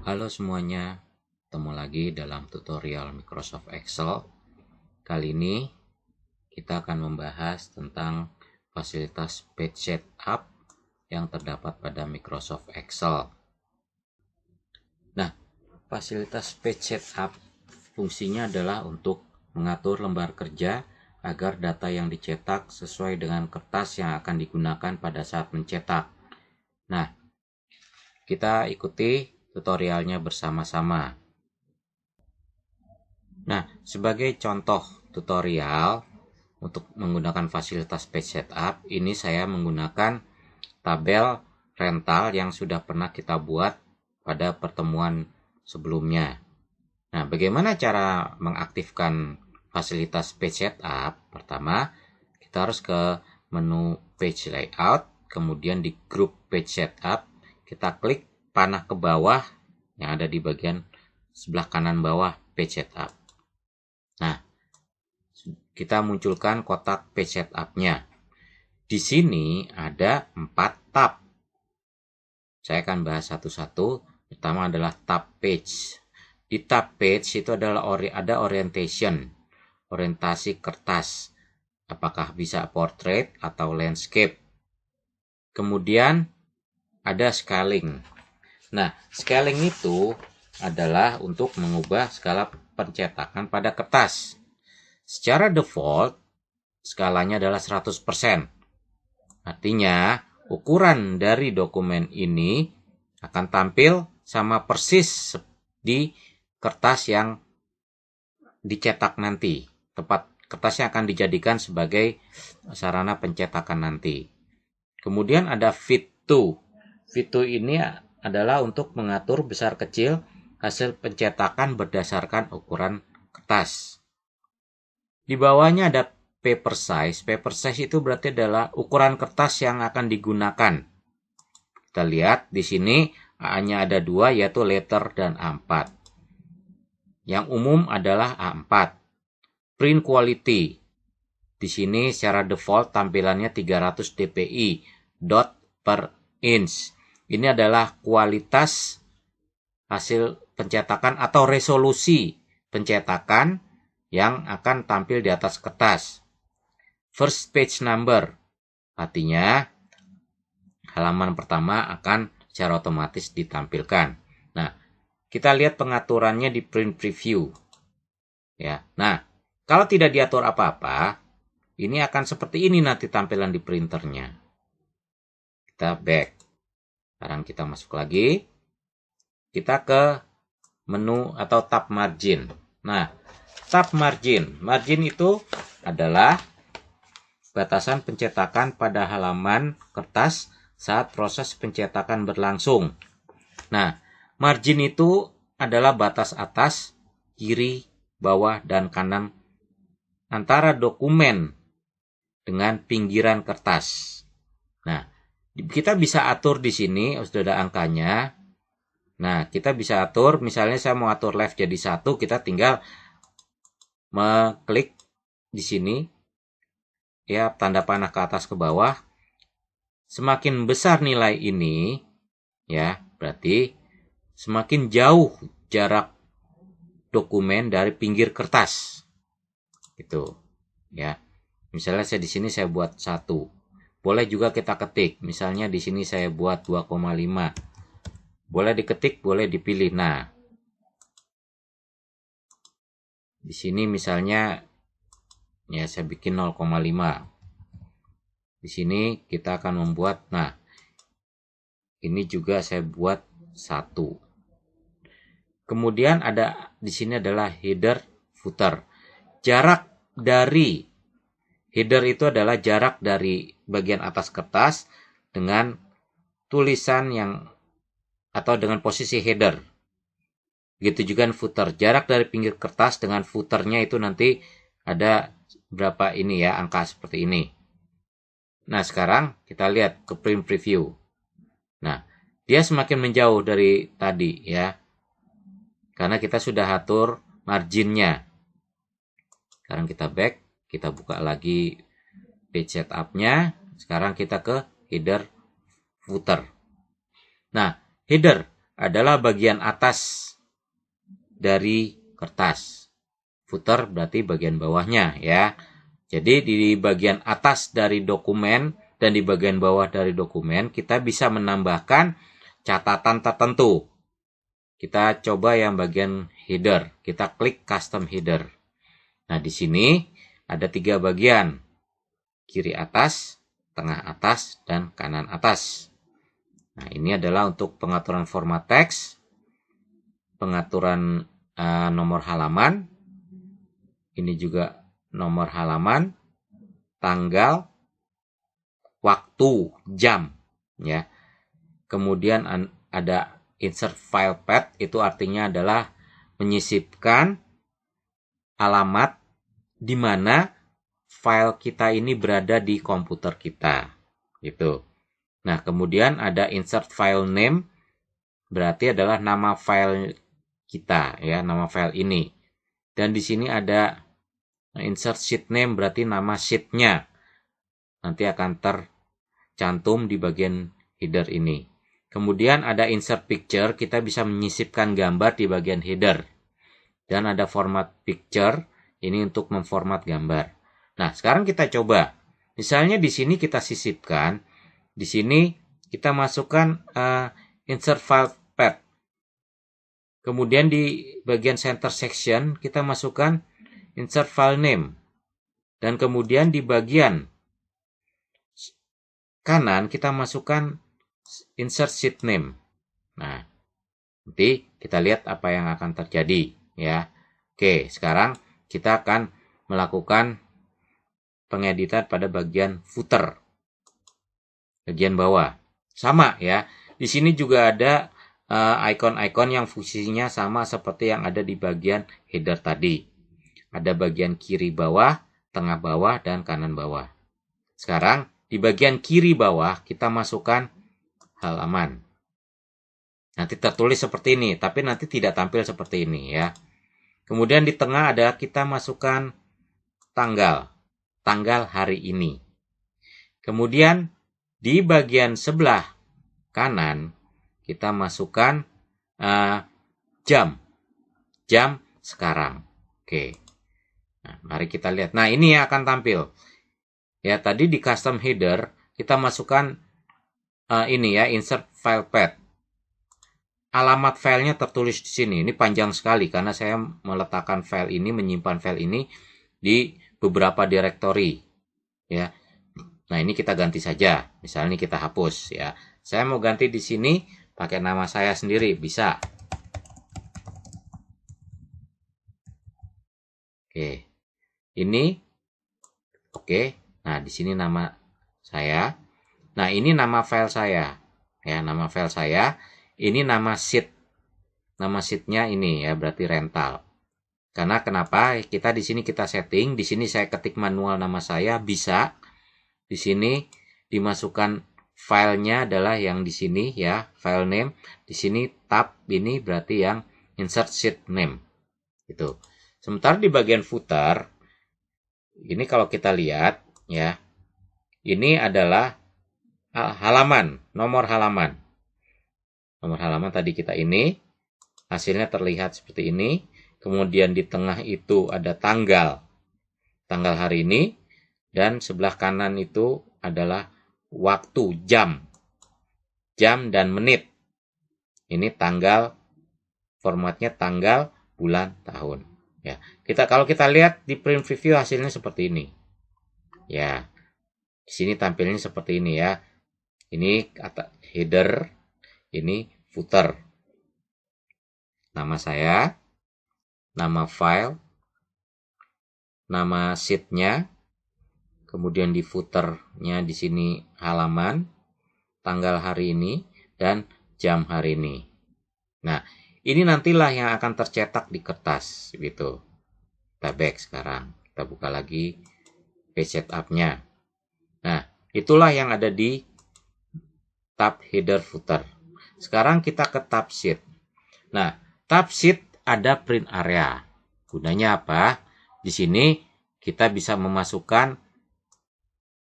Halo semuanya, ketemu lagi dalam tutorial Microsoft Excel. Kali ini kita akan membahas tentang fasilitas page setup yang terdapat pada Microsoft Excel. Nah, fasilitas page setup fungsinya adalah untuk mengatur lembar kerja agar data yang dicetak sesuai dengan kertas yang akan digunakan pada saat mencetak. Nah, kita ikuti tutorialnya bersama-sama. Nah, sebagai contoh tutorial untuk menggunakan fasilitas page setup, ini saya menggunakan tabel rental yang sudah pernah kita buat pada pertemuan sebelumnya. Nah, bagaimana cara mengaktifkan fasilitas page setup? Pertama, kita harus ke menu page layout, kemudian di grup page setup, kita klik panah ke bawah yang ada di bagian sebelah kanan bawah page setup. Nah, kita munculkan kotak page setup-nya. Di sini ada 4 tab. Saya akan bahas satu-satu. Pertama adalah tab page. Di tab page itu adalah ada orientation, orientasi kertas. Apakah bisa portrait atau landscape. Kemudian ada scaling. Nah, scaling itu adalah untuk mengubah skala pencetakan pada kertas. Secara default, skalanya adalah 100%. Artinya, ukuran dari dokumen ini akan tampil sama persis di kertas yang dicetak nanti. Tempat kertasnya akan dijadikan sebagai sarana pencetakan nanti. Kemudian ada fit to. Fit to ini adalah untuk mengatur besar kecil hasil pencetakan berdasarkan ukuran kertas. Di bawahnya ada paper size. Paper size itu berarti adalah ukuran kertas yang akan digunakan. Kita lihat di sini A-nya ada 2, yaitu letter dan A4. Yang umum adalah A4. Print quality. Di sini secara default tampilannya 300 dpi dot per inch. Ini adalah kualitas hasil pencetakan atau resolusi pencetakan yang akan tampil di atas kertas. First page number, artinya halaman pertama akan secara otomatis ditampilkan. Nah, kita lihat pengaturannya di print preview. Ya. Nah, kalau tidak diatur apa-apa, ini akan seperti ini nanti tampilan di printernya. Kita back. Sekarang kita masuk lagi. Kita ke menu atau tab margin. Nah, tab margin. Margin itu adalah batasan pencetakan pada halaman kertas saat proses pencetakan berlangsung. Nah, margin itu adalah batas atas, kiri, bawah, dan kanan antara dokumen dengan pinggiran kertas. Nah, kita bisa atur di sini, sudah ada angkanya. Nah, kita bisa atur, misalnya saya mau atur left jadi 1, kita tinggal mengklik di sini, ya, tanda panah ke atas ke bawah. Semakin besar nilai ini, ya, berarti semakin jauh jarak dokumen dari pinggir kertas. Gitu, ya. Misalnya saya di sini saya buat 1. Boleh juga kita ketik, misalnya di sini saya buat 2,5. Boleh diketik, boleh dipilih. Nah, di sini misalnya ya saya bikin 0,5. Di sini kita akan membuat, nah, ini juga saya buat 1. Kemudian ada di sini adalah header footer. Jarak dari header itu adalah jarak dari bagian atas kertas dengan tulisan yang atau dengan posisi header. Begitu juga footer. Jarak dari pinggir kertas dengan footernya itu nanti ada berapa ini ya, angka seperti ini. Nah, sekarang kita lihat ke print preview. Nah, dia semakin menjauh dari tadi ya. Karena kita sudah atur marginnya. Sekarang kita back, kita buka lagi page setup-nya. Sekarang kita ke header footer. Nah, header adalah bagian atas dari kertas. Footer berarti bagian bawahnya ya. Jadi di bagian atas dari dokumen dan di bagian bawah dari dokumen kita bisa menambahkan catatan tertentu. Kita coba yang bagian header. Kita klik custom header. Nah, di sini ada 3 bagian. Kiri atas, tengah atas, dan kanan atas. Nah, ini adalah untuk pengaturan format teks, pengaturan nomor halaman. Ini juga nomor halaman, tanggal, waktu, jam, ya. Kemudian ada insert file path, itu artinya adalah menyisipkan alamat di mana file kita ini berada di komputer kita, gitu. Nah, kemudian ada insert file name, berarti adalah nama file kita, ya, nama file ini. Dan di sini ada insert sheet name, berarti nama sheet-nya. Nanti akan tercantum di bagian header ini. Kemudian ada insert picture, kita bisa menyisipkan gambar di bagian header. Dan ada format picture, ini untuk memformat gambar. Nah, sekarang kita coba. Misalnya di sini kita sisipkan, di sini kita masukkan insert file path. Kemudian di bagian center section kita masukkan insert file name. Dan kemudian di bagian kanan kita masukkan insert sheet name. Nah, nanti kita lihat apa yang akan terjadi ya. Oke, sekarang kita akan melakukan pengeditan pada bagian footer. Bagian bawah. Sama ya. Di sini juga ada icon-icon yang fungsinya sama seperti yang ada di bagian header tadi. Ada bagian kiri bawah, tengah bawah, dan kanan bawah. Sekarang di bagian kiri bawah kita masukkan halaman. Nanti tertulis seperti ini, tapi nanti tidak tampil seperti ini ya. Kemudian di tengah ada kita masukkan tanggal hari ini. Kemudian di bagian sebelah kanan kita masukkan jam sekarang. Oke. Nah, mari kita lihat. Nah, ini yang akan tampil. Ya, tadi di custom header kita masukkan ini ya, insert file path. Alamat filenya tertulis di sini. Ini panjang sekali karena saya meletakkan file ini, menyimpan file ini di beberapa direktori. Ya. Nah, ini kita ganti saja. Misalnya ini kita hapus ya. Saya mau ganti di sini pakai nama saya sendiri, bisa. Oke. Ini oke. Nah, di sini nama saya. Nah, ini nama file saya. Ya, nama file saya. Ini nama sheet. Nama sheet-nya ini ya, berarti rental. Karena kenapa? Kita di sini kita setting, di sini saya ketik manual nama saya, bisa. Di sini dimasukkan filenya adalah yang di sini ya, file name. Di sini tab ini berarti yang insert sheet name. Gitu. Sementara di bagian footer ini kalau kita lihat ya, ini adalah halaman, nomor halaman. Nomor halaman tadi kita ini, hasilnya terlihat seperti ini. Kemudian di tengah itu ada tanggal hari ini. Dan sebelah kanan itu adalah waktu, jam dan menit. Ini tanggal, formatnya tanggal, bulan, tahun. Ya, kalau kita lihat di print preview hasilnya seperti ini. Ya, di sini tampilnya seperti ini ya. Ini kata header, ini footer. Nama saya, nama file, nama sheet-nya, kemudian di footer-nya di sini halaman, tanggal hari ini, dan jam hari ini. Nah, ini nantilah yang akan tercetak di kertas gitu. Kita back sekarang. Kita buka lagi page setup-nya. Nah, itulah yang ada di tab header footer. Sekarang kita ke tab sheet. Nah, tab sheet ada print area. Gunanya apa? Di sini kita bisa memasukkan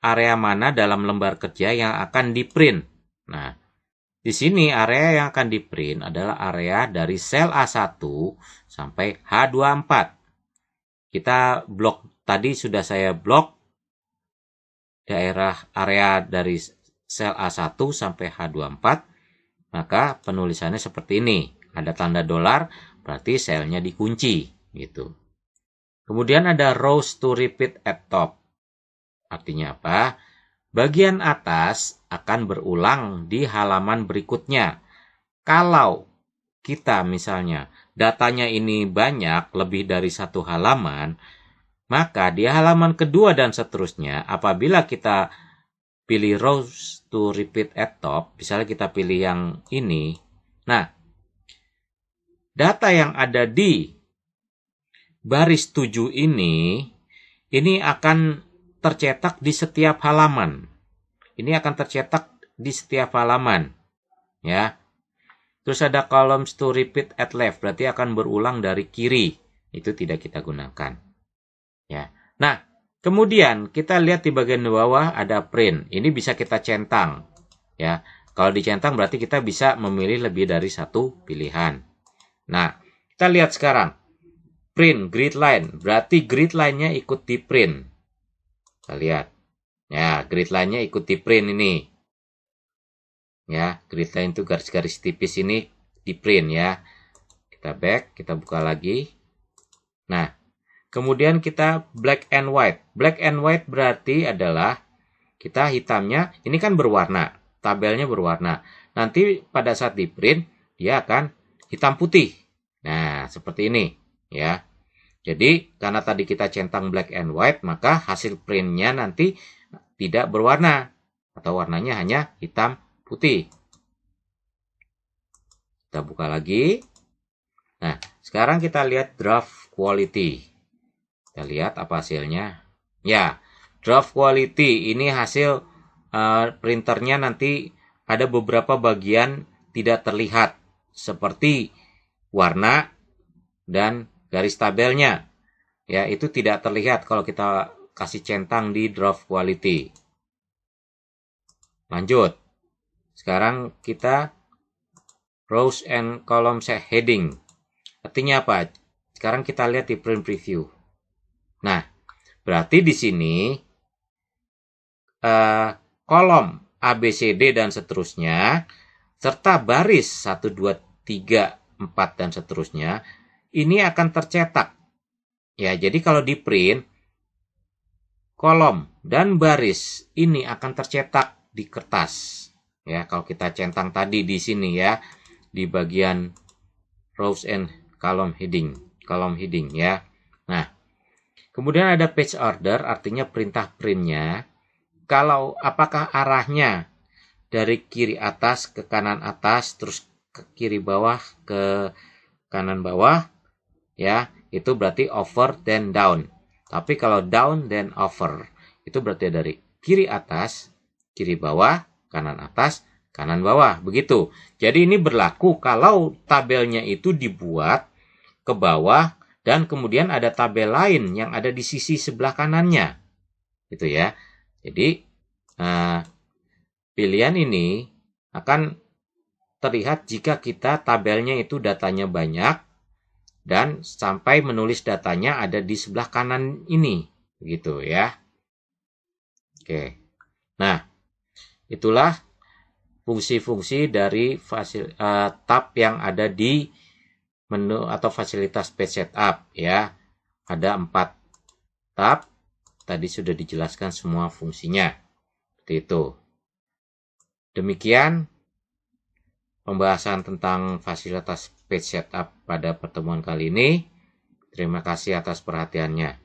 area mana dalam lembar kerja yang akan di print. Nah, Di sini area yang akan di print adalah area dari sel A1 sampai H24. Kita blok, tadi sudah saya blok daerah area dari sel A1 sampai H24, maka penulisannya seperti ini. Ada tanda dolar, berarti selnya dikunci, gitu. Kemudian ada rows to repeat at top. Artinya apa? Bagian atas akan berulang di halaman berikutnya. Kalau kita misalnya datanya ini banyak, lebih dari satu halaman, maka di halaman kedua dan seterusnya, apabila kita pilih rows to repeat at top, misalnya kita pilih yang ini, nah, data yang ada di baris 7 ini akan tercetak di setiap halaman. Ini akan tercetak di setiap halaman, ya. Terus ada columns to repeat at left, berarti akan berulang dari kiri. Itu tidak kita gunakan, ya. Nah, kemudian kita lihat di bagian bawah ada print. Ini bisa kita centang, ya. Kalau dicentang berarti kita bisa memilih lebih dari satu pilihan. Nah, kita lihat sekarang. Print grid line, berarti grid line-nya ikut di print. Kita lihat. Ya, grid line-nya ikut di print ini. Ya, grid line itu garis-garis tipis ini di print ya. Kita back, kita buka lagi. Nah, kemudian kita black and white. Black and white berarti adalah kita hitamnya, ini kan berwarna, tabelnya berwarna. Nanti pada saat di print, dia akan hitam putih. Nah, seperti ini ya. Jadi, karena tadi kita centang black and white, maka hasil printnya nanti tidak berwarna. Atau warnanya hanya hitam putih. Kita buka lagi. Nah, sekarang kita lihat draft quality. Kita lihat apa hasilnya. Ya, draft quality ini hasil printernya nanti ada beberapa bagian tidak terlihat. Seperti warna dan garis tabelnya, ya itu tidak terlihat kalau kita kasih centang di draft quality. Lanjut, sekarang kita rows and columns heading. Artinya apa? Sekarang kita lihat di print preview. Nah, berarti di sini kolom A, B, C, D dan seterusnya serta baris 1, 2, 3, 4 dan seterusnya ini akan tercetak. Ya, jadi kalau di print, kolom dan baris ini akan tercetak di kertas. Ya, kalau kita centang tadi di sini ya, di bagian rows and column heading ya. Nah, kemudian ada page order, artinya perintah printnya. Kalau apakah arahnya dari kiri atas ke kanan atas, terus ke kiri bawah ke kanan bawah, ya, itu berarti over then down. Tapi kalau down then over, itu berarti dari kiri atas, kiri bawah, kanan atas, kanan bawah. Begitu. Jadi ini berlaku kalau tabelnya itu dibuat ke bawah dan kemudian ada tabel lain yang ada di sisi sebelah kanannya. Gitu ya. Jadi pilihan ini akan terlihat jika kita tabelnya itu datanya banyak dan sampai menulis datanya ada di sebelah kanan ini, begitu ya. Oke. Nah, itulah fungsi-fungsi dari tab yang ada di menu atau fasilitas page setup ya. Ada 4 tab, tadi sudah dijelaskan semua fungsinya. Seperti itu. Demikian pembahasan tentang fasilitas page setup pada pertemuan kali ini. Terima kasih atas perhatiannya.